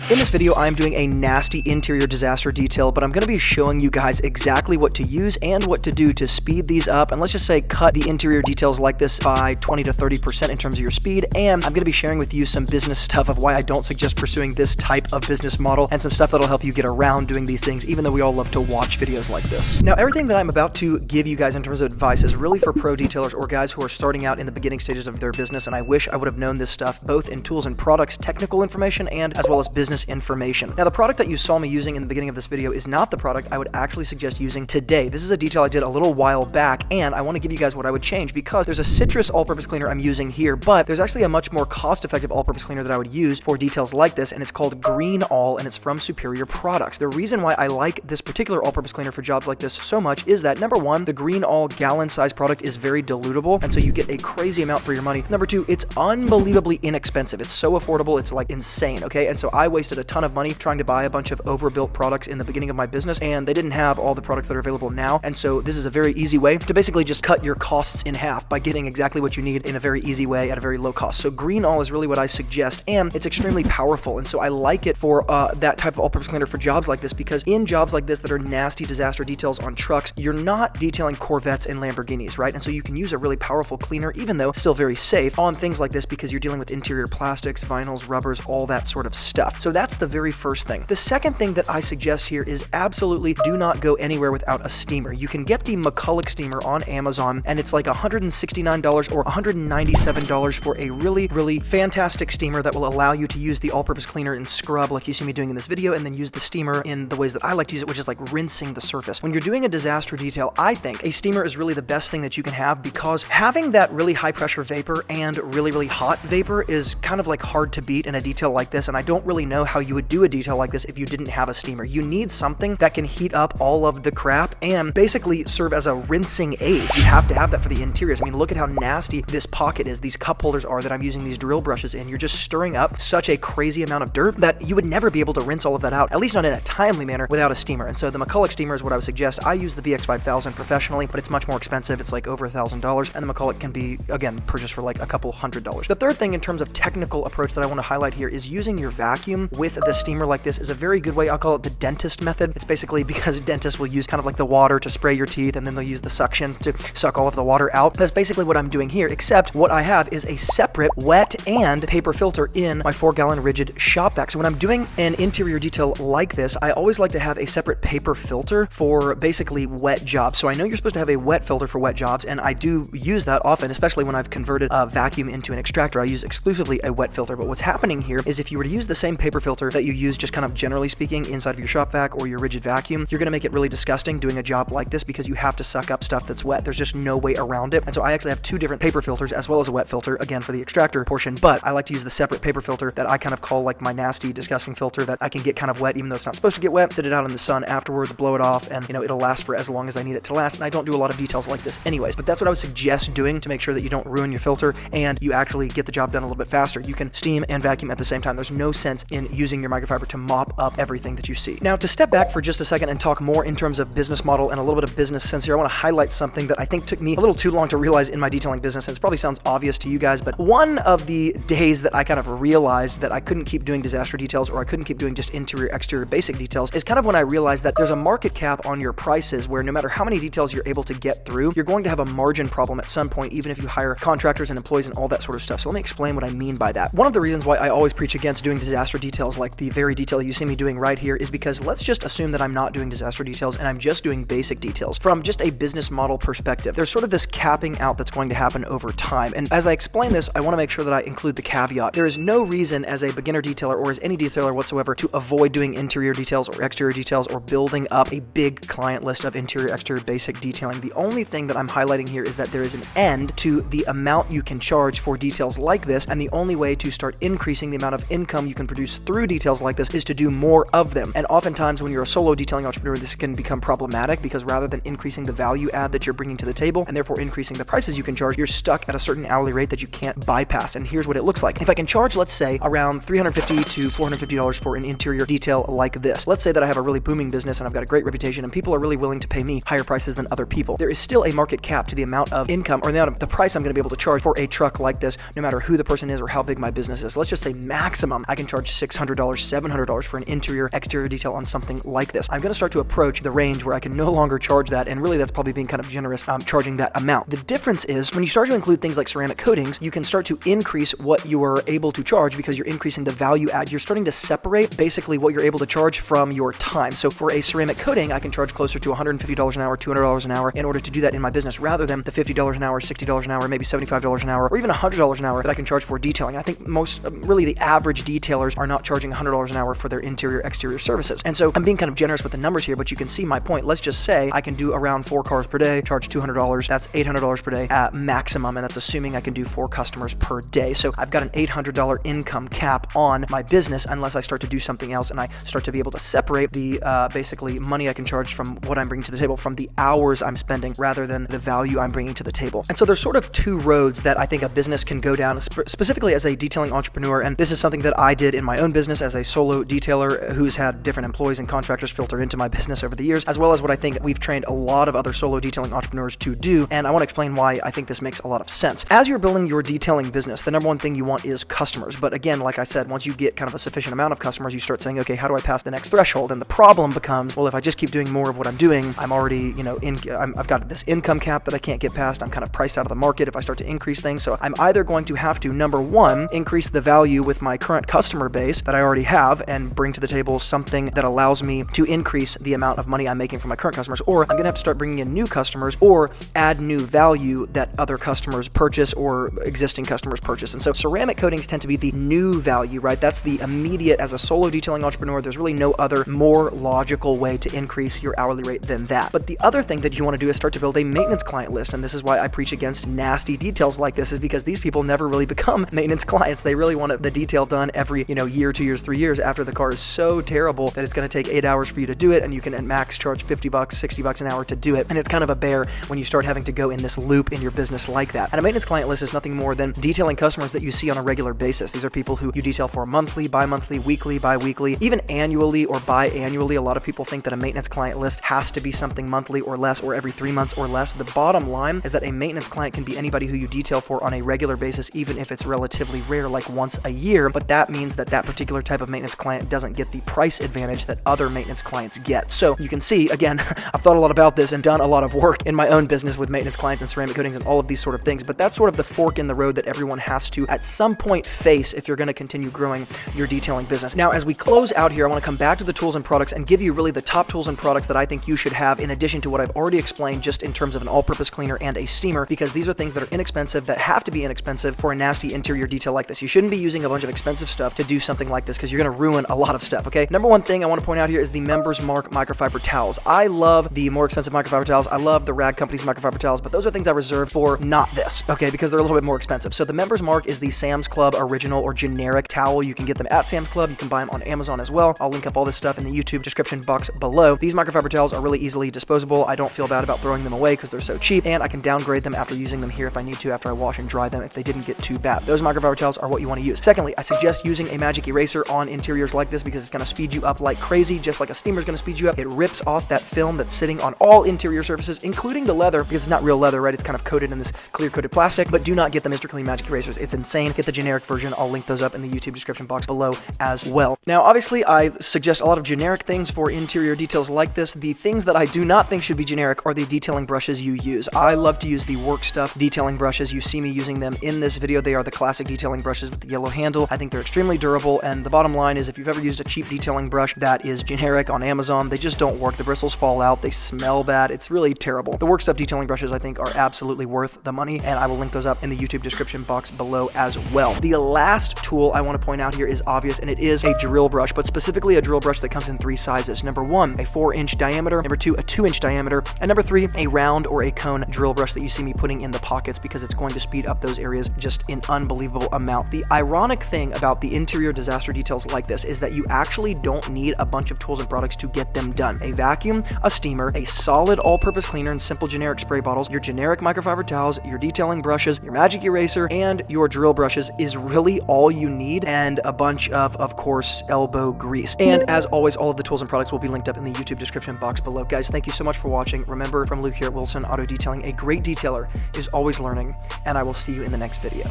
In this video, I'm doing a nasty interior disaster detail, but I'm going to be showing you guys exactly what to use and what to do to speed these up, and let's just say cut the interior details like this by 20 to 30% in terms of your speed. And I'm going to be sharing with you some business stuff of why I don't suggest pursuing this type of business model, and some stuff that'll help you get around doing these things, even though we all love to watch videos like this. Now, everything that I'm about to give you guys in terms of advice is really for pro detailers or guys who are starting out in the beginning stages of their business, and I wish I would have known this stuff both in tools and products, technical information, and as well as business information. Now, the product that you saw me using in the beginning of this video is not the product I would actually suggest using today. This is a detail I did a little while back, and I want to give you guys what I would change, because there's a citrus all-purpose cleaner I'm using here, but there's actually a much more cost-effective all-purpose cleaner that I would use for details like this, and it's called Green All, and it's from Superior Products. The reason why I like this particular all-purpose cleaner for jobs like this so much is that, number one, the Green All gallon-sized product is very dilutable, and so you get a crazy amount for your money. Number two, it's unbelievably inexpensive. It's so affordable, it's like insane, okay? And so I wasted a ton of money trying to buy a bunch of overbuilt products in the beginning of my business, and they didn't have all the products that are available now. And so this is a very easy way to basically just cut your costs in half by getting exactly what you need in a very easy way at a very low cost. So Green All is really what I suggest, and it's extremely powerful. And so I like it for that type of all-purpose cleaner for jobs like this, because in jobs like this that are nasty disaster details on trucks, you're not detailing Corvettes and Lamborghinis, right? And so you can use a really powerful cleaner, even though still very safe, on things like this, because you're dealing with interior plastics, vinyls, rubbers, all that sort of stuff. So that's the very first thing. The second thing that I suggest here is absolutely do not go anywhere without a steamer. You can get the McCulloch steamer on Amazon, and it's like $169 or $197 for a really, really fantastic steamer that will allow you to use the all-purpose cleaner and scrub like you see me doing in this video, and then use the steamer in the ways that I like to use it, which is like rinsing the surface. When you're doing a disaster detail, I think a steamer is really the best thing that you can have, because having that really high pressure vapor and really, really hot vapor is kind of like hard to beat in a detail like this, and I don't really know how you would do a detail like this if you didn't have a steamer. You need something that can heat up all of the crap and basically serve as a rinsing aid. You have to have that for the interiors. I mean, look at how nasty this pocket is, these cup holders are that I'm using these drill brushes in. You're just stirring up such a crazy amount of dirt that you would never be able to rinse all of that out, at least not in a timely manner, without a steamer. And so the McCulloch steamer is what I would suggest. I use the VX5000 professionally, but it's much more expensive. It's like over $1,000, and the McCulloch can be, again, purchased for like a couple $100s. The third thing in terms of technical approach that I want to highlight here is using your vacuum with the steamer like this is a very good way. I'll call it the dentist method. It's basically because dentists will use kind of like the water to spray your teeth, and then they'll use the suction to suck all of the water out. That's basically what I'm doing here, except what I have is a separate wet and paper filter in my 4-gallon rigid shop vac. So when I'm doing an interior detail like this, I always like to have a separate paper filter for basically wet jobs. So I know you're supposed to have a wet filter for wet jobs, and I do use that often, especially when I've converted a vacuum into an extractor. I use exclusively a wet filter. But what's happening here is if you were to use the same paper filter that you use just kind of generally speaking inside of your shop vac or your rigid vacuum, you're going to make it really disgusting doing a job like this, because you have to suck up stuff that's wet. There's just no way around it. And so I actually have two different paper filters as well as a wet filter, again, for the extractor portion, but I like to use the separate paper filter that I kind of call like my nasty, disgusting filter that I can get kind of wet even though it's not supposed to get wet, sit it out in the sun afterwards, blow it off, and it'll last for as long as I need it to last. And I don't do a lot of details like this anyways, but that's what I would suggest doing to make sure that you don't ruin your filter and you actually get the job done a little bit faster. You can steam and vacuum at the same time. There's no sense in using your microfiber to mop up everything that you see. Now, to step back for just a second and talk more in terms of business model and a little bit of business sense here, I want to highlight something that I think took me a little too long to realize in my detailing business, and it probably sounds obvious to you guys, but one of the days that I kind of realized that I couldn't keep doing disaster details, or I couldn't keep doing just interior, exterior, basic details, is kind of when I realized that there's a market cap on your prices where no matter how many details you're able to get through, you're going to have a margin problem at some point, even if you hire contractors and employees and all that sort of stuff. So let me explain what I mean by that. One of the reasons why I always preach against doing disaster details like the very detail you see me doing right here is because let's just assume that I'm not doing disaster details and I'm just doing basic details. From just a business model perspective, there's sort of this capping out that's going to happen over time. And as I explain this, I want to make sure that I include the caveat. There is no reason as a beginner detailer or as any detailer whatsoever to avoid doing interior details or exterior details or building up a big client list of interior, exterior, basic detailing. The only thing that I'm highlighting here is that there is an end to the amount you can charge for details like this, and the only way to start increasing the amount of income you can produce through details like this is to do more of them. And oftentimes when you're a solo detailing entrepreneur, this can become problematic, because rather than increasing the value add that you're bringing to the table and therefore increasing the prices you can charge, you're stuck at a certain hourly rate that you can't bypass. And here's what it looks like. If I can charge, let's say, around $350 to $450 for an interior detail like this, let's say that I have a really booming business and I've got a great reputation and people are really willing to pay me higher prices than other people, there is still a market cap to the amount of income or the price I'm going to be able to charge for a truck like this, no matter who the person is or how big my business is. Let's just say maximum I can charge $600 $600, $700 for an interior exterior detail on something like this. I'm going to start to approach the range where I can no longer charge that, and really that's probably being kind of generous charging that amount. The difference is when you start to include things like ceramic coatings, you can start to increase what you are able to charge because you're increasing the value add. You're starting to separate basically what you're able to charge from your time. So for a ceramic coating, I can charge closer to $150 an hour, $200 an hour in order to do that in my business, rather than the $50 an hour, $60 an hour, maybe $75 an hour, or even $100 an hour that I can charge for detailing. I think most, really the average detailers are not charging $100 an hour for their interior exterior services. And so I'm being kind of generous with the numbers here, but you can see my point. Let's just say I can do around 4 cars per day, charge $200. That's $800 per day at maximum, and that's assuming I can do 4 customers per day. So I've got an $800 income cap on my business unless I start to do something else and I start to be able to separate the basically money I can charge from what I'm bringing to the table from the hours I'm spending rather than the value I'm bringing to the table. And so there's sort of 2 roads that I think a business can go down, specifically as a detailing entrepreneur. And this is something that I did in my own business as a solo detailer who's had different employees and contractors filter into my business over the years, as well as what I think we've trained a lot of other solo detailing entrepreneurs to do. And I want to explain why I think this makes a lot of sense. As you're building your detailing business, the number one thing you want is customers. But again, like I said, once you get kind of a sufficient amount of customers, you start saying, okay, how do I pass the next threshold? And the problem becomes, well, if I just keep doing more of what I'm doing, I'm already, I've got this income cap that I can't get past. I'm kind of priced out of the market if I start to increase things. So I'm either going to have to, number one, increase the value with my current customer base that I already have and bring to the table something that allows me to increase the amount of money I'm making from my current customers, or I'm gonna have to start bringing in new customers or add new value that other customers purchase or existing customers purchase. And so ceramic coatings tend to be the new value, right? That's the immediate, as a solo detailing entrepreneur, there's really no other more logical way to increase your hourly rate than that. But the other thing that you want to do is start to build a maintenance client list. And this is why I preach against nasty details like this, is because these people never really become maintenance clients. They really want the detail done every, year, 2 years, 3 years after the car is so terrible that it's going to take 8 hours for you to do it. And you can at max charge $50, $60 an hour to do it. And it's kind of a bear when you start having to go in this loop in your business like that. And a maintenance client list is nothing more than detailing customers that you see on a regular basis. These are people who you detail for monthly, bi-monthly, weekly, bi-weekly, even annually or biannually. A lot of people think that a maintenance client list has to be something monthly or less, or every 3 months or less. The bottom line is that a maintenance client can be anybody who you detail for on a regular basis, even if it's relatively rare, like once a year. But that means that that particular type of maintenance client doesn't get the price advantage that other maintenance clients get. So you can see, again, I've thought a lot about this and done a lot of work in my own business with maintenance clients and ceramic coatings and all of these sort of things. But that's sort of the fork in the road that everyone has to at some point face if you're going to continue growing your detailing business. Now, as we close out here, I want to come back to the tools and products and give you really the top tools and products that I think you should have in addition to what I've already explained just in terms of an all-purpose cleaner and a steamer, because these are things that are inexpensive, that have to be inexpensive for a nasty interior detail like this. You shouldn't be using a bunch of expensive stuff to do something like this because you're going to ruin a lot of stuff, okay? Number one thing I want to point out here is the Members Mark microfiber towels. I love the more expensive microfiber towels. I love the Rag Company's microfiber towels, but those are things I reserve for not this, okay? Because they're a little bit more expensive. So the Members Mark is the Sam's Club original or generic towel. You can get them at Sam's Club. You can buy them on Amazon as well. I'll link up all this stuff in the YouTube description box below. These microfiber towels are really easily disposable. I don't feel bad about throwing them away because they're so cheap, and I can downgrade them after using them here if I need to, after I wash and dry them if they didn't get too bad. Those microfiber towels are what you want to use. Secondly, I suggest using a magic eraser on interiors like this because it's going to speed you up like crazy, just like a steamer is going to speed you up. It rips off that film that's sitting on all interior surfaces, including the leather, because it's not real leather, right? It's kind of coated in this clear coated plastic. But do not get the Mr. Clean magic erasers. It's insane. Get the generic version. I'll link those up in the YouTube description box below as well. Now, obviously, I suggest a lot of generic things for interior details like this. The things that I do not think should be generic are the detailing brushes you use. I love to use the Work Stuff detailing brushes. You see me using them in this video. They are the classic detailing brushes with the yellow handle. I think they're extremely durable, and the bottom line is if you've ever used a cheap detailing brush that is generic on Amazon, they just don't work. The bristles fall out. They smell bad. It's really terrible. The Work Stuff detailing brushes, I think, are absolutely worth the money, and I will link those up in the YouTube description box below as well. The last tool I want to point out here is obvious, and it is a drill brush, but specifically a drill brush that comes in 3 sizes. Number 1, a 4-inch diameter. Number 2, a 2-inch diameter. And number 3, a round or a cone drill brush that you see me putting in the pockets because it's going to speed up those areas just an unbelievable amount. The ironic thing about the interior disaster details like this is that you actually don't need a bunch of tools and products to get them done. A vacuum, a steamer, a solid all-purpose cleaner and simple generic spray bottles, your generic microfiber towels, your detailing brushes, your magic eraser, and your drill brushes is really all you need, and a bunch of course, elbow grease. And as always, all of the tools and products will be linked up in the YouTube description box below. Guys, thank you so much for watching. Remember, from Luke here at Wilson Auto Detailing, a great detailer is always learning, and I will see you in the next video.